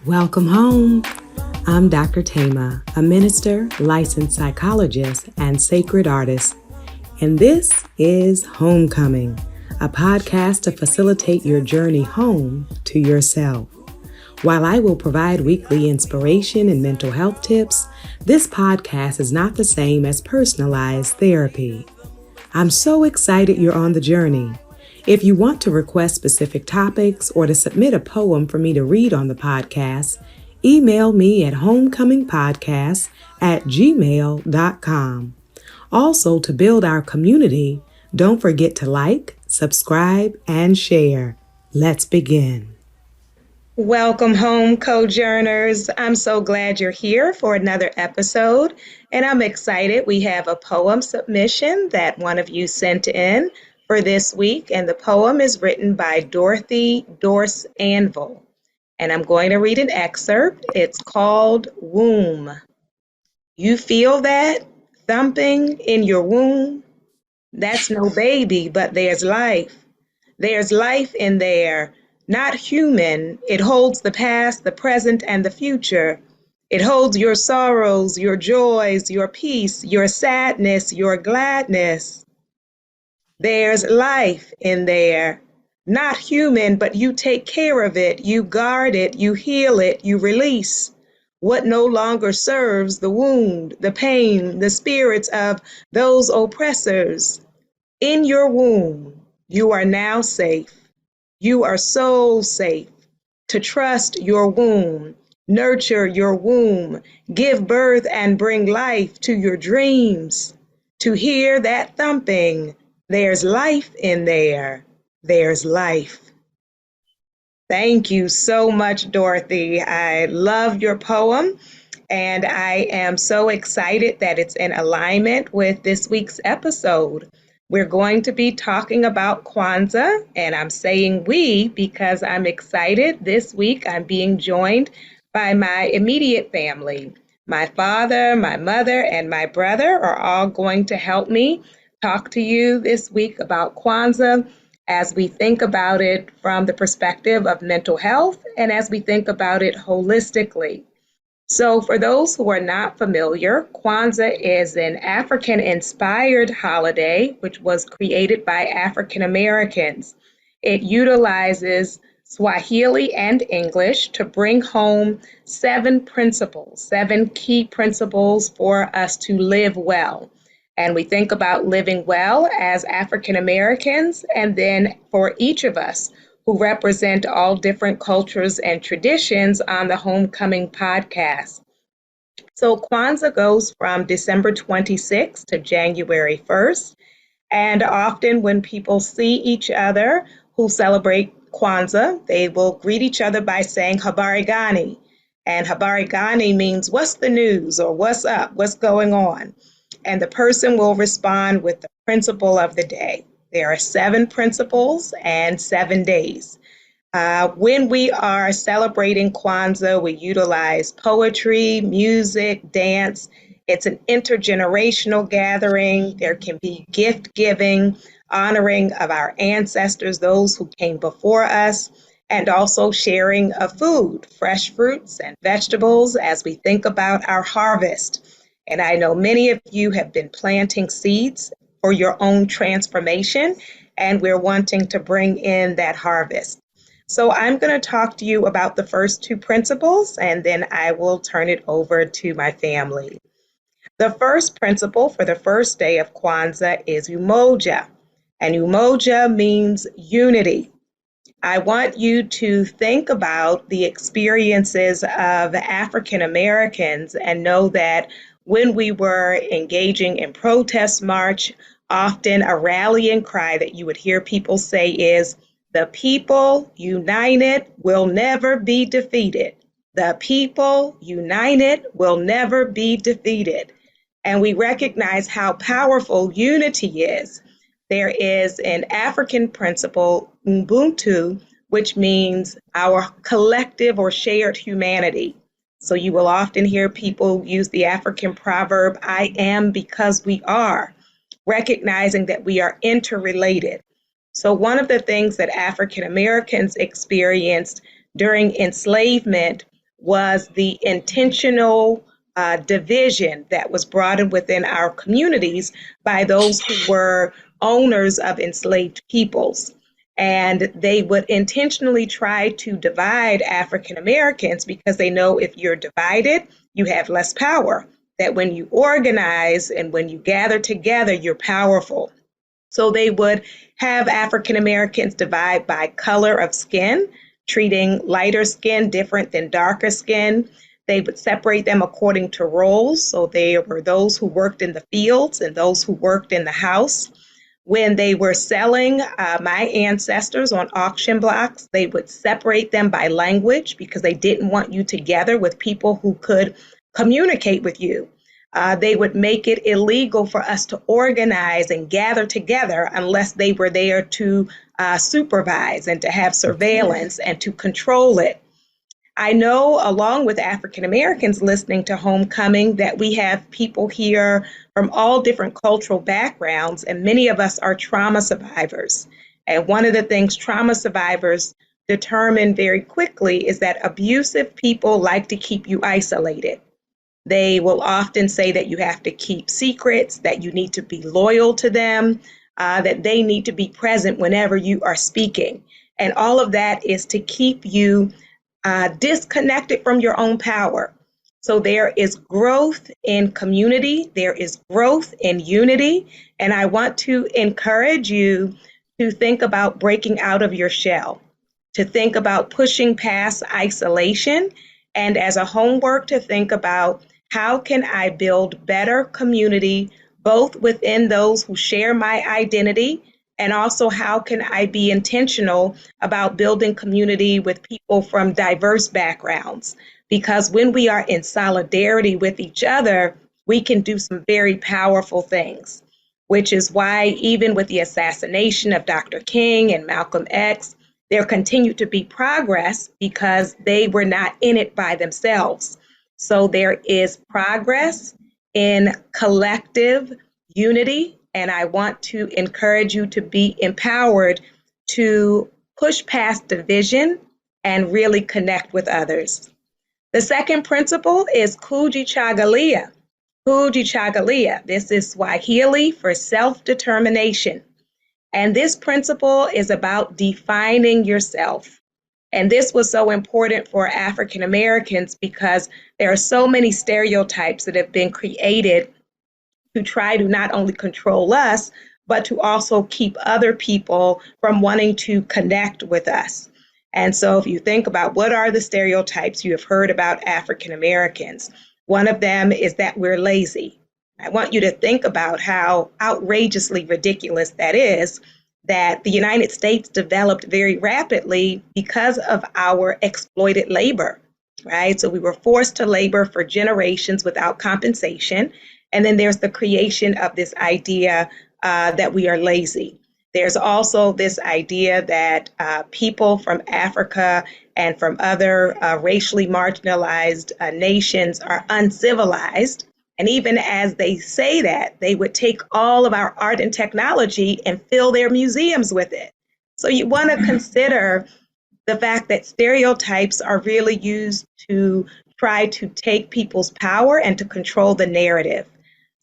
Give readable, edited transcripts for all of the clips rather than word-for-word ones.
Welcome home. I'm Dr.Thema, a minister, licensed psychologist, and sacred artist. And this is Homecoming, a podcast to facilitate your journey home to yourself. While I will provide weekly inspiration and mental health tips, this podcast is not the same as personalized therapy. I'm so excited you're on the journey. If you want to request specific topics or to submit a poem for me to read on the podcast, email me at homecomingpodcast@gmail.com. Also, to build our community, don't forget to like, subscribe, and share. Let's begin. Welcome home, Cojourners. I'm so glad you're here for another episode, and I'm excited. We have a poem submission that one of you sent in for this week, and the poem is written by Dorothy Dorse Anvil, and I'm going to read an excerpt. It's called Womb. You feel that thumping in your womb? That's no baby, but there's life. There's life in there, not human. It holds the past, the present, and the future. It holds your sorrows, your joys, your peace, your sadness, your gladness. There's life in there, not human, but you take care of it, you guard it, you heal it, you release what no longer serves, the wound, the pain, the spirits of those oppressors. In your womb, you are now safe. You are so safe to trust your womb, nurture your womb, give birth and bring life to your dreams. To hear that thumping, there's life in there. There's life. Thank you so much, Dorothy. I love your poem, and I am so excited that it's in alignment with this week's episode. We're going to be talking about Kwanza, and I'm saying we because I'm excited. This week, I'm being joined by my immediate family. My father, my mother, and my brother are all going to help me talk to you this week about Kwanza as we think about it from the perspective of mental health and as we think about it holistically. So for those who are not familiar, Kwanza is an African-inspired holiday which was created by African Americans. It utilizes Swahili and English to bring home 7 key principles for us to live well. And we think about living well as African Americans, and then for each of us who represent all different cultures and traditions on the Homecoming podcast. So Kwanzaa goes from December 26th to January 1st. And often when people see each other who celebrate Kwanzaa, they will greet each other by saying Habari Gani. And Habari Gani means what's the news or what's up, what's going on. And the person will respond with the principle of the day. There are 7 principles and 7 days. When we are celebrating Kwanzaa, we utilize poetry, music, dance. It's an intergenerational gathering. There can be gift giving, honoring of our ancestors, those who came before us, and also sharing of food, fresh fruits and vegetables as we think about our harvest. And I know many of you have been planting seeds for your own transformation, and we're wanting to bring in that harvest. So I'm going to talk to you about the first 2 principles, and then I will turn it over to my family. The first principle for the first day of Kwanzaa is umoja, and umoja means unity. I want you to think about the experiences of African Americans and know that when we were engaging in protest march, often a rallying cry that you would hear people say is, "The people united will never be defeated. The people united will never be defeated." And we recognize how powerful unity is. There is an African principle, Ubuntu, which means our collective or shared humanity. So you will often hear people use the African proverb, "I am because we are," recognizing that we are interrelated. So one of the things that African Americans experienced during enslavement was the intentional division that was brought in within our communities by those who were owners of enslaved peoples. And they would intentionally try to divide African Americans because they know if you're divided, you have less power. That when you organize and when you gather together, you're powerful. So they would have African Americans divide by color of skin, treating lighter skin different than darker skin. They would separate them according to roles. So there were those who worked in the fields and those who worked in the house. When they were selling my ancestors on auction blocks, they would separate them by language because they didn't want you together with people who could communicate with you. They would make it illegal for us to organize and gather together unless they were there to supervise and to have surveillance and to control it. I know, along with African Americans listening to Homecoming, that we have people here from all different cultural backgrounds, and many of us are trauma survivors. And one of the things trauma survivors determine very quickly is that abusive people like to keep you isolated. They will often say that you have to keep secrets, that you need to be loyal to them, that they need to be present whenever you are speaking. And all of that is to keep you disconnected from your own power. So there is growth in community, there is growth in unity, and I want to encourage you to think about breaking out of your shell, to think about pushing past isolation, and as a homework to think about how can I build better community, both within those who share my identity, and also how can I be intentional about building community with people from diverse backgrounds? Because when we are in solidarity with each other, we can do some very powerful things, which is why even with the assassination of Dr. King and Malcolm X, there continued to be progress because they were not in it by themselves. So there is progress in collective unity, and I want to encourage you to be empowered to push past division and really connect with others. The second principle is Kujichagulia. Kujichagulia. This is Swahili for self-determination. And this principle is about defining yourself. And this was so important for African Americans because there are so many stereotypes that have been created to try to not only control us, but to also keep other people from wanting to connect with us. And so if you think about what are the stereotypes you have heard about African Americans, one of them is that we're lazy. I want you to think about how outrageously ridiculous that is, that the United States developed very rapidly because of our exploited labor, right? So we were forced to labor for generations without compensation. And then there's the creation of this idea that we are lazy. There's also this idea that people from Africa and from other racially marginalized nations are uncivilized. And even as they say that, they would take all of our art and technology and fill their museums with it. So you want to consider the fact that stereotypes are really used to try to take people's power and to control the narrative.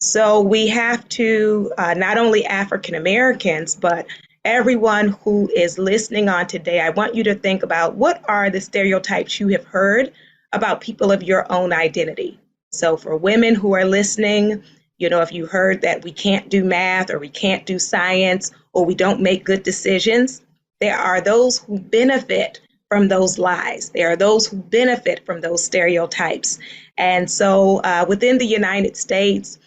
So we have to, not only African Americans, but everyone who is listening on today, I want you to think about what are the stereotypes you have heard about people of your own identity. So for women who are listening, you know, if you heard that we can't do math or we can't do science or we don't make good decisions, there are those who benefit from those lies. There are those who benefit from those stereotypes. And so within the United States,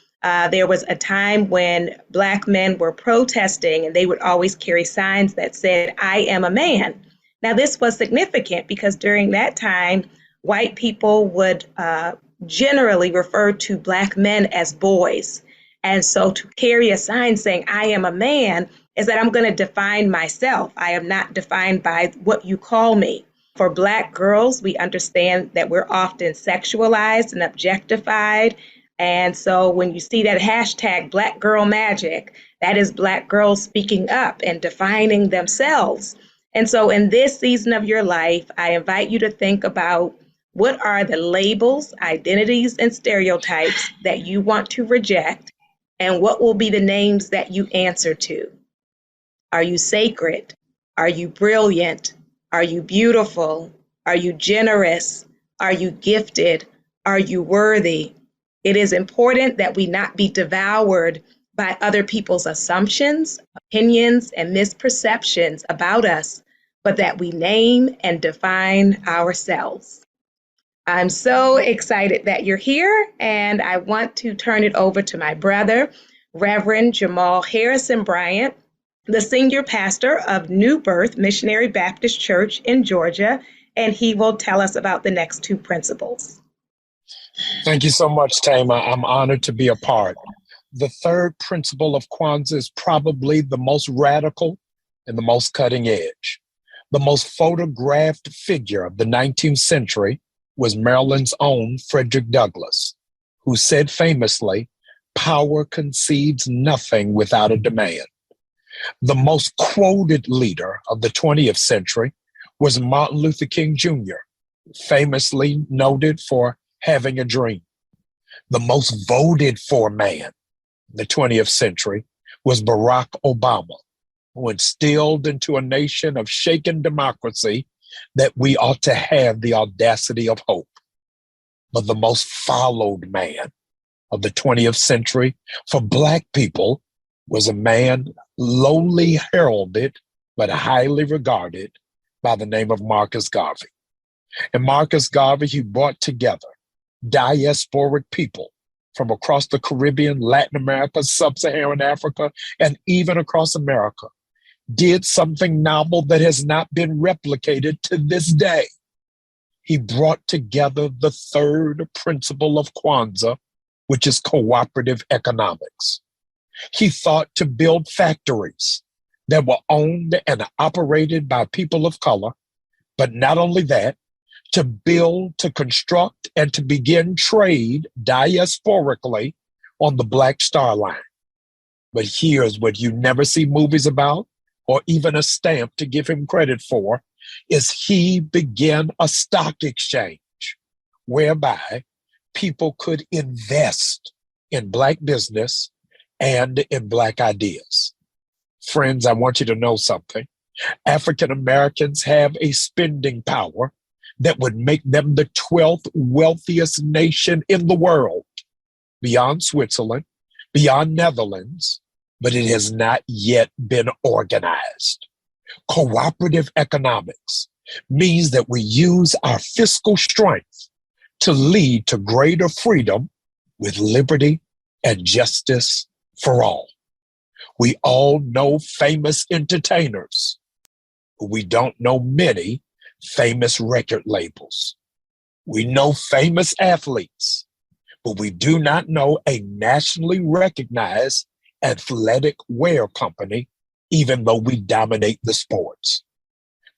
there was a time when Black men were protesting and they would always carry signs that said, "I am a man." Now, this was significant because during that time, white people would generally refer to Black men as boys. And so to carry a sign saying, "I am a man," is that I'm going to define myself. I am not defined by what you call me. For Black girls, we understand that we're often sexualized and objectified. And so when you see that hashtag Black Girl Magic, that is Black girls speaking up and defining themselves. And so in this season of your life, I invite you to think about What are the labels, identities, and stereotypes that you want to reject? And what will be the names that you answer to? Are you sacred? Are you brilliant? Are you beautiful? Are you generous? Are you gifted? Are you worthy? It is important that we not be devoured by other people's assumptions, opinions, and misperceptions about us, but that we name and define ourselves. I'm so excited that you're here, and I want to turn it over to my brother, Reverend Jamal Harrison Bryant, the senior pastor of New Birth Missionary Baptist Church in Georgia, and he will tell us about the next two principles. Thank you so much, Thema. I'm honored to be a part. The third principle of Kwanza is probably the most radical and the most cutting edge. The most photographed figure of the 19th century was Maryland's own Frederick Douglass, who said famously, "Power concedes nothing without a demand." The most quoted leader of the 20th century was Martin Luther King Jr., famously noted for having a dream. The most voted for man in the 20th century was Barack Obama, who instilled into a nation of shaken democracy that we ought to have the audacity of hope. But the most followed man of the 20th century for Black people was a man lowly heralded but highly regarded by the name of Marcus Garvey. And Marcus Garvey, he brought together diasporic people from across the Caribbean, Latin America, Sub-Saharan Africa, and even across America, did something novel that has not been replicated to this day. He brought together the third principle of Kwanza, which is cooperative economics. He thought to build factories that were owned and operated by people of color, but not only that, to build, to construct, and to begin trade diasporically on the Black Star Line. But here's what you never see movies about, or even a stamp to give him credit for, is he began a stock exchange whereby people could invest in Black business and in Black ideas. Friends, I want you to know something. African Americans have a spending power that would make them the 12th wealthiest nation in the world, beyond Switzerland, beyond Netherlands, but it has not yet been organized. Cooperative economics means that we use our fiscal strength to lead to greater freedom with liberty and justice for all. We all know famous entertainers, but we don't know many famous record labels. We know famous athletes, but we do not know a nationally recognized athletic wear company, even though we dominate the sports.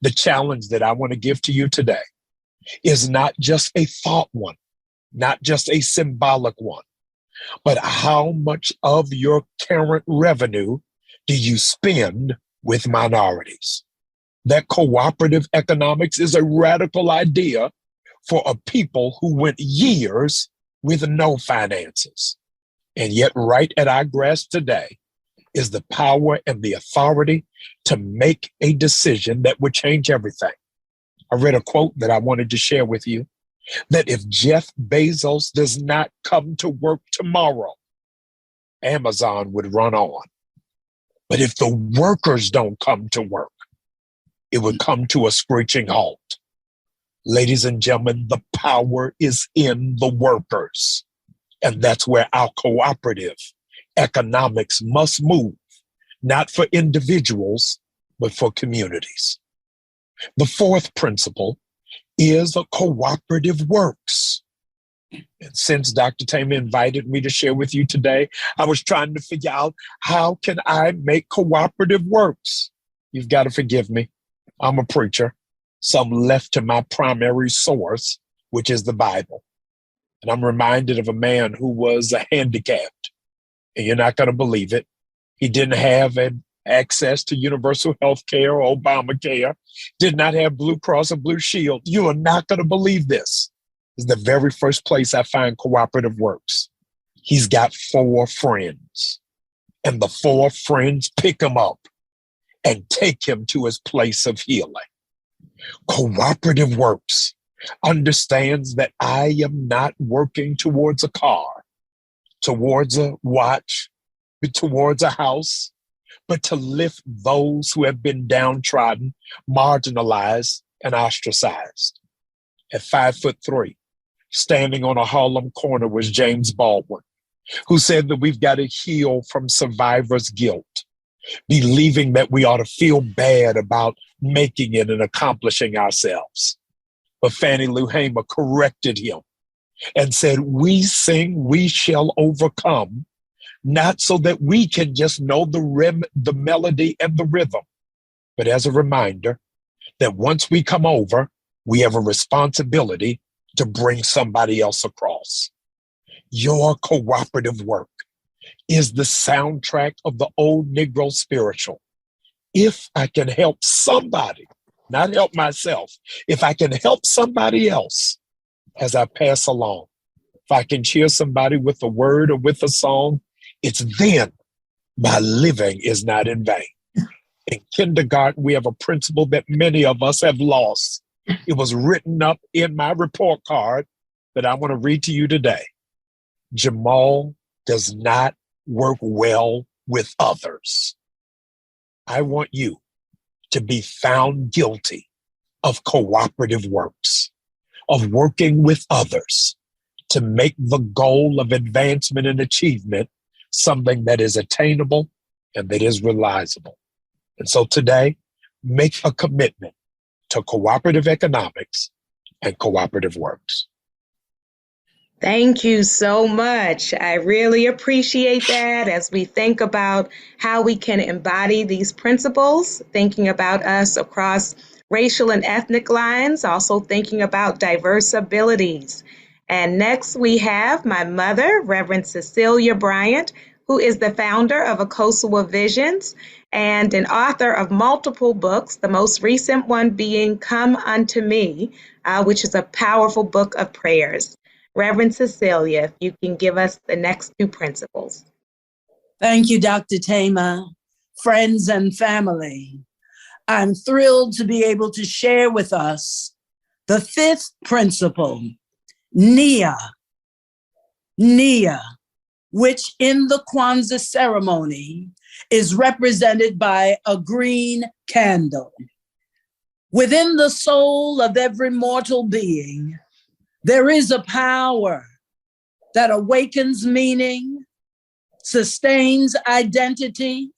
The challenge that I want to give to you today is not just a thought one, not just a symbolic one, but how much of your current revenue do you spend with minorities? That cooperative economics is a radical idea for a people who went years with no finances. And yet right at our grasp today is the power and the authority to make a decision that would change everything. I read a quote that I wanted to share with you, that if Jeff Bezos does not come to work tomorrow, Amazon would run on. But if the workers don't come to work, it would come to a screeching halt. Ladies and gentlemen, the power is in the workers. And that's where our cooperative economics must move, not for individuals, but for communities. The fourth principle is a cooperative works. And since Dr. Thema invited me to share with you today, I was trying to figure out, how can I make cooperative works? You've got to forgive me. I'm a preacher, so I'm left to my primary source, which is the Bible. And I'm reminded of a man who was handicapped, and you're not going to believe it. He didn't have access to universal health care or Obamacare, did not have Blue Cross or Blue Shield. You are not going to believe this. is the very first place I find cooperative works. He's got 4 friends, and the 4 friends pick him up and take him to his place of healing. Cooperative works understands that I am not working towards a car, towards a watch, towards a house, but to lift those who have been downtrodden, marginalized, and ostracized. At 5'3", standing on a Harlem corner was James Baldwin, who said that we've got to heal from survivor's guilt, believing that we ought to feel bad about making it and accomplishing ourselves. But Fannie Lou Hamer corrected him and said, we sing, we shall overcome, not so that we can just know the melody and the rhythm, but as a reminder that once we come over, we have a responsibility to bring somebody else across. Your cooperative work is the soundtrack of the old Negro spiritual. If I can help somebody, not help myself, if I can help somebody else as I pass along, if I can cheer somebody with a word or with a song, it's then my living is not in vain. In kindergarten, we have a principle that many of us have lost. It was written up in my report card that I want to read to you today. Jamal does not work well with others. I want you to be found guilty of cooperative works, of working with others to make the goal of advancement and achievement something that is attainable and that is realizable. And so today, make a commitment to cooperative economics and cooperative works. Thank you so much. I really appreciate that as we think about how we can embody these principles, thinking about us across racial and ethnic lines, also thinking about diverse abilities. And next we have my mother, Reverend Cecelia Bryant, who is the founder of Akosawa Visions and an author of multiple books, the most recent one being Come Unto Me, which is a powerful book of prayers. Reverend Cecelia, if you can give us the next 2 principles. Thank you, Dr. Thema, friends and family. I'm thrilled to be able to share with us the 5th principle, Nia, which in the Kwanza ceremony is represented by a green candle. Within the soul of every mortal being, there is a power that awakens meaning, sustains identity,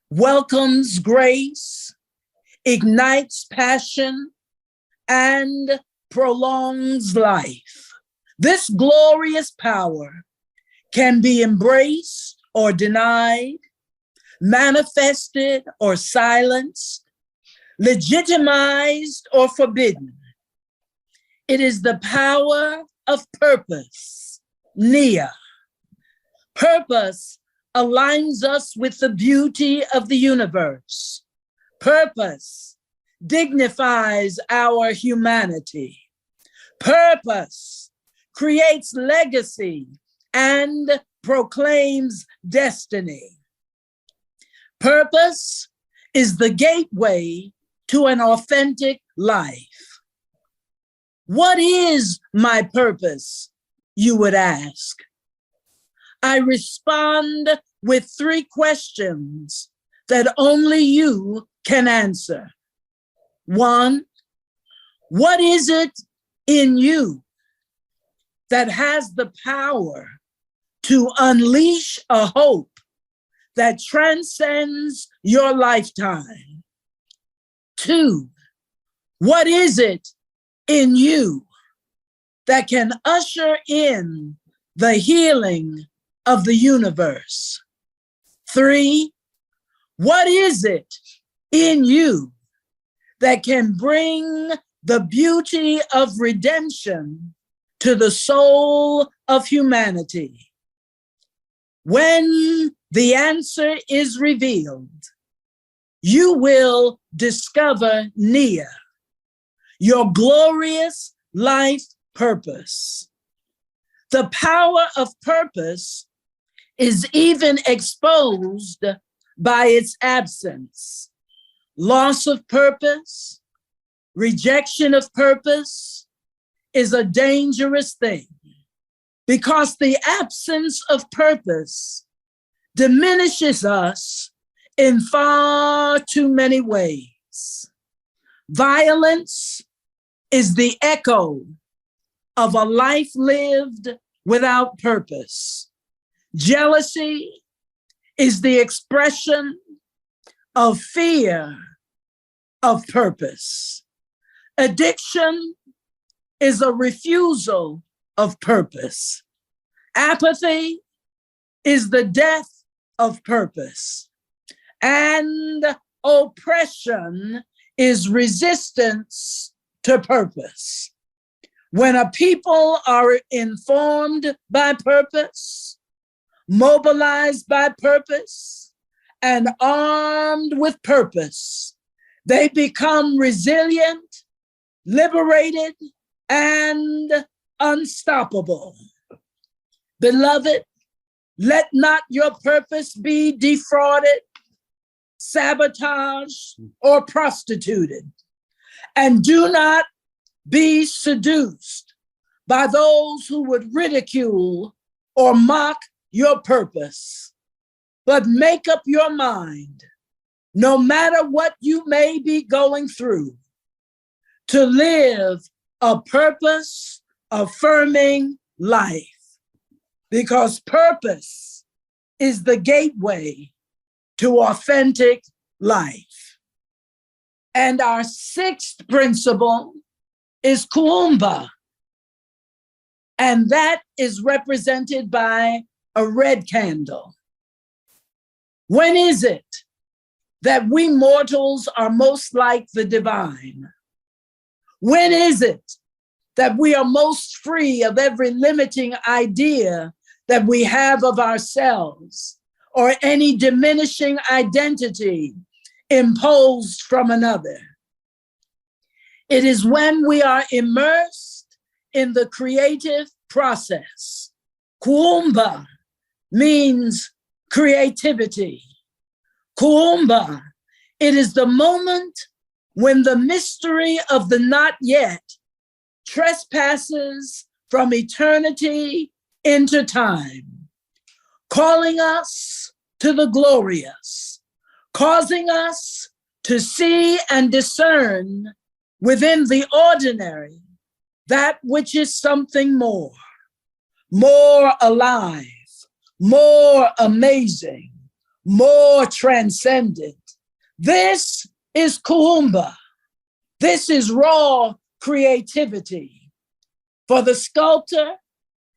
welcomes grace, ignites passion, and prolongs life. This glorious power can be embraced or denied, manifested or silenced, legitimized or forbidden. It is the power of purpose, Nia. Purpose aligns us with the beauty of the universe. Purpose dignifies our humanity. Purpose creates legacy and proclaims destiny. Purpose is the gateway to an authentic life. What is my purpose, you would ask? I respond with 3 questions that only you can answer. 1, what is it in you that has the power to unleash a hope that transcends your lifetime? 2, what is it in you that can usher in the healing of the universe? 3, what is it in you that can bring the beauty of redemption to the soul of humanity? When the answer is revealed, you will discover Nia, your glorious life purpose. The power of purpose is even exposed by its absence. Loss of purpose, rejection of purpose is a dangerous thing because the absence of purpose diminishes us in far too many ways. Violence is the echo of a life lived without purpose. Jealousy is the expression of fear of purpose. Addiction is a refusal of purpose. Apathy is the death of purpose. And oppression is resistance to purpose. When a people are informed by purpose, mobilized by purpose, and armed with purpose, they become resilient, liberated, and unstoppable. Beloved, let not your purpose be defrauded, sabotaged, or prostituted. And do not be seduced by those who would ridicule or mock your purpose. But make up your mind, no matter what you may be going through, to live a purpose-affirming life, because purpose is the gateway to authentic life. And our sixth principle is kuumba, and that is represented by a red candle. When is it that we mortals are most like the divine? When is it that we are most free of every limiting idea that we have of ourselves or any diminishing identity imposed from another? It is when we are immersed in the creative process. Kuumba means creativity. Kuumba, it is the moment when the mystery of the not yet trespasses from eternity into time, calling us to the glorious, causing us to see and discern within the ordinary that which is something more alive, more amazing, more transcendent. This is kuumba. This is raw creativity. For the sculptor,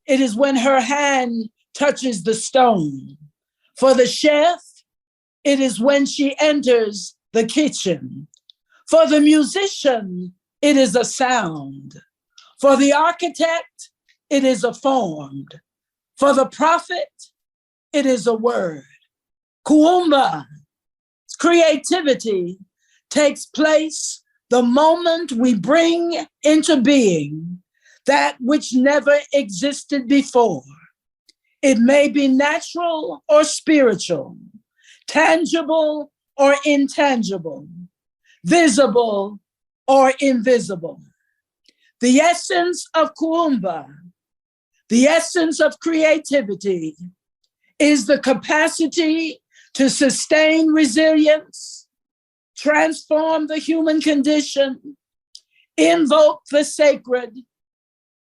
it is when her hand touches the stone. For the chef, it is when she enters the kitchen. For the musician, it is a sound. For the architect, it is a form. For the prophet, it is a word. Kuumba, creativity, takes place the moment we bring into being that which never existed before. It may be natural or spiritual, tangible or intangible, visible or invisible. The essence of kuumba, the essence of creativity, is the capacity to sustain resilience, transform the human condition, invoke the sacred,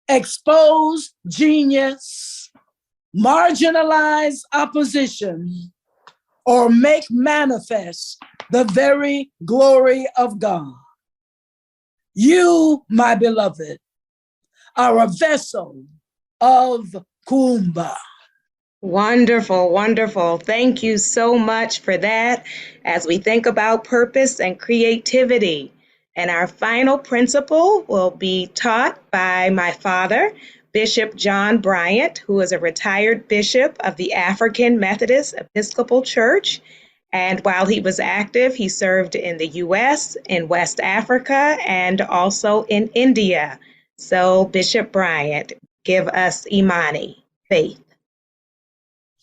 expose genius, marginalize opposition, or make manifest the very glory of God. You, my beloved, are a vessel of kuumba. Wonderful, wonderful. Thank you so much for that as we think about purpose and creativity. And our final principle will be taught by my father, Bishop John Bryant, who is a retired bishop of the African Methodist Episcopal Church. And while he was active, he served in the U.S., in West Africa, and also in India. So, Bishop Bryant, give us Imani, faith.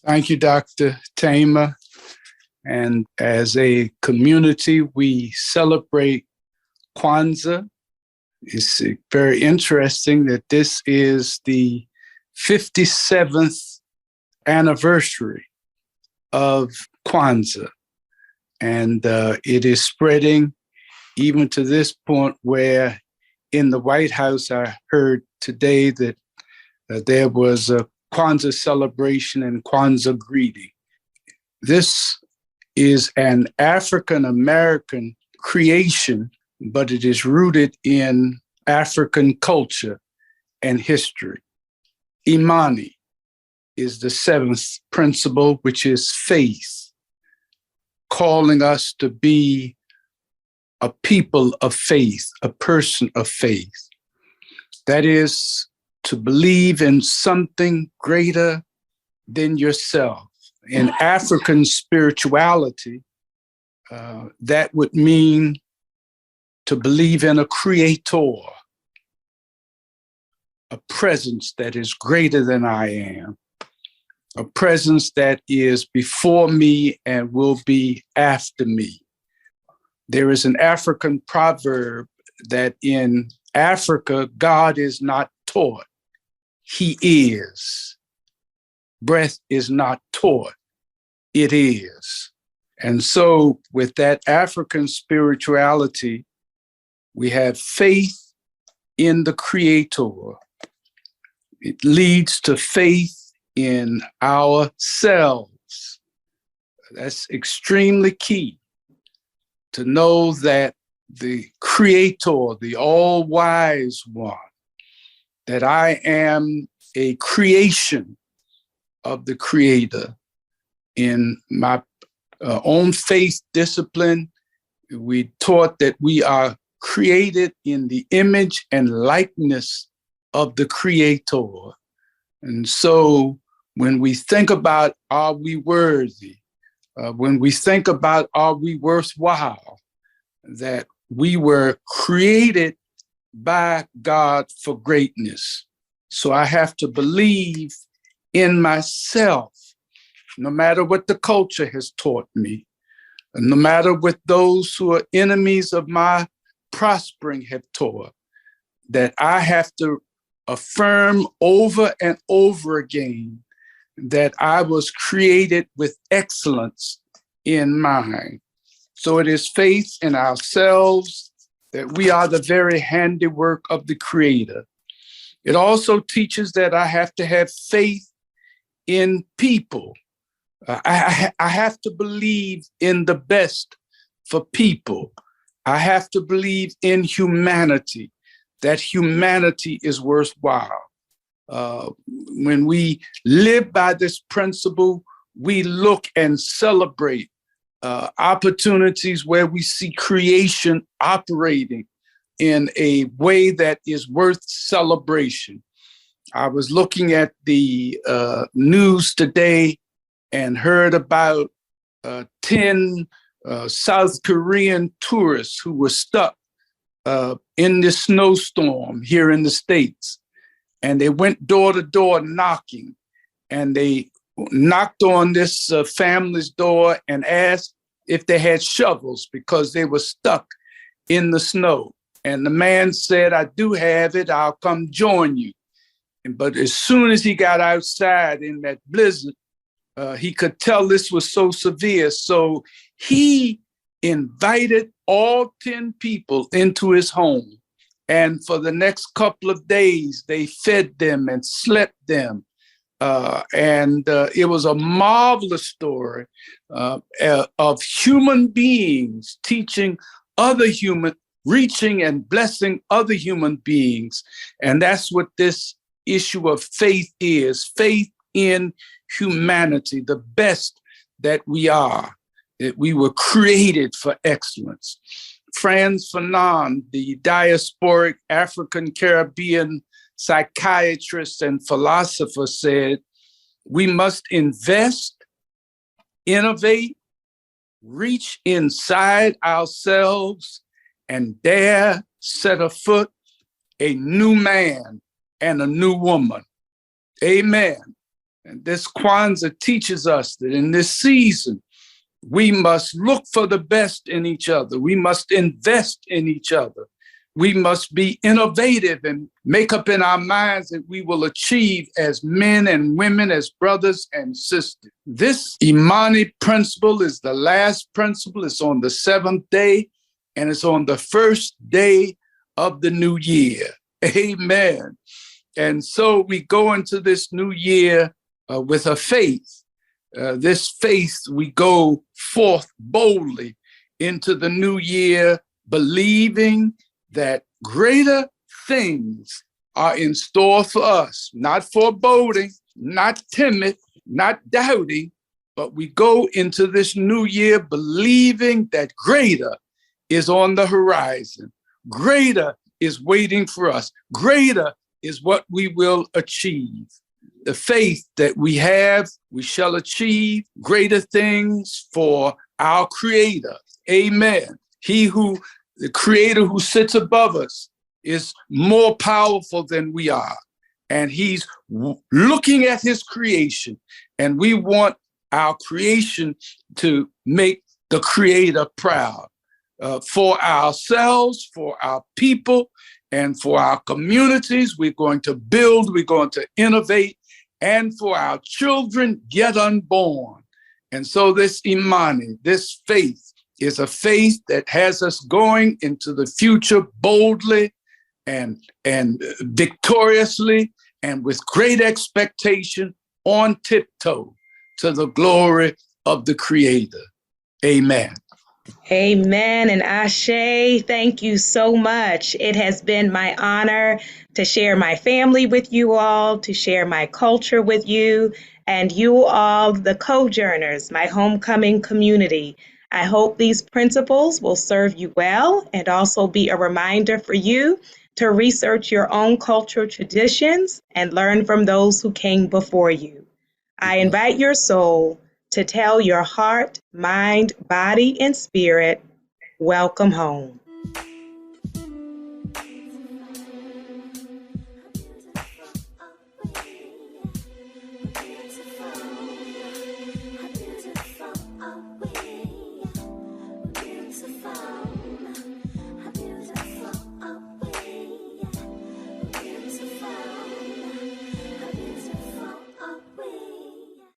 Thank you, Dr. Thema. And as a community, we celebrate Kwanza. It's very interesting that this is the 57th anniversary of Kwanza. And it is spreading even to this point where in the White House, I heard today that there was a Kwanzaa celebration and Kwanzaa greeting. This is an African-American creation, but it is rooted in African culture and history. Imani is the seventh principle, which is faith, calling us to be a people of faith, a person of faith. That is to believe in something greater than yourself. In African spirituality, that would mean to believe in a creator, a presence that is greater than I am, a presence that is before me and will be after me. There is an African proverb that in Africa, God is not taught, he is. Breath is not taught, it is. And so with that African spirituality, we have faith in the Creator. It leads to faith in ourselves. That's extremely key, to know that the Creator, the all-wise one, that I am a creation of the Creator. In my own faith discipline, we taught that we are created in the image and likeness of the Creator. And so when we think about, are we worthy? When we think about, are we worthwhile? That we were created by God for greatness. So I have to believe in myself, no matter what the culture has taught me, no matter what those who are enemies of my prospering have taught, that I have to affirm over and over again that I was created with excellence in mind. So it is faith in ourselves that we are the very handiwork of the Creator. It also teaches that I have to have faith in people. I have to believe in the best for people. I have to believe in humanity, that humanity is worthwhile. When we live by this principle, we look and celebrate opportunities where we see creation operating in a way that is worth celebration. I was looking at the news today and heard about 10 South Korean tourists who were stuck in this snowstorm here in the States. And they went door to door knocking, and they knocked on this family's door and asked if they had shovels because they were stuck in the snow. And the man said, I do have it, I'll come join you. But as soon as he got outside in that blizzard, he could tell this was so severe. So he invited all 10 people into his home. And for the next couple of days, they fed them and slept them. And it was a marvelous story of human beings teaching other human, reaching and blessing other human beings. And that's what this issue of faith is, faith in humanity, the best that we are, that we were created for excellence. Franz Fanon, the diasporic African Caribbean psychiatrist and philosopher, said, we must invest, innovate, reach inside ourselves, and dare set afoot a new man and a new woman. Amen. And this Kwanzaa teaches us that in this season, we must look for the best in each other. We must invest in each other. We must be innovative and make up in our minds that we will achieve as men and women, as brothers and sisters. This Imani principle is the last principle. It's on the 7th day, and it's on the first day of the new year. Amen. And so we go into this new year with a faith. This faith, we go forth boldly into the new year, believing that greater things are in store for us, not foreboding, not timid, not doubting, but we go into this new year believing that greater is on the horizon. Greater is waiting for us. Greater is what we will achieve. The faith that we have, we shall achieve greater things for our Creator. Amen. The Creator who sits above us is more powerful than we are. And he's looking at his creation. And we want our creation to make the Creator proud. For ourselves, for our people, and for our communities, we're going to build, we're going to innovate, and for our children yet unborn. And so this Imani, this faith, is a faith that has us going into the future boldly and victoriously and with great expectation on tiptoe to the glory of the Creator. Amen. Amen and Ashe, thank you so much. It has been my honor to share my family with you all, to share my culture with you, and you all, the Sojourners, my homecoming community. I hope these principles will serve you well and also be a reminder for you to research your own cultural traditions and learn from those who came before you. I invite your soul to tell your heart, mind, body, and spirit, welcome home.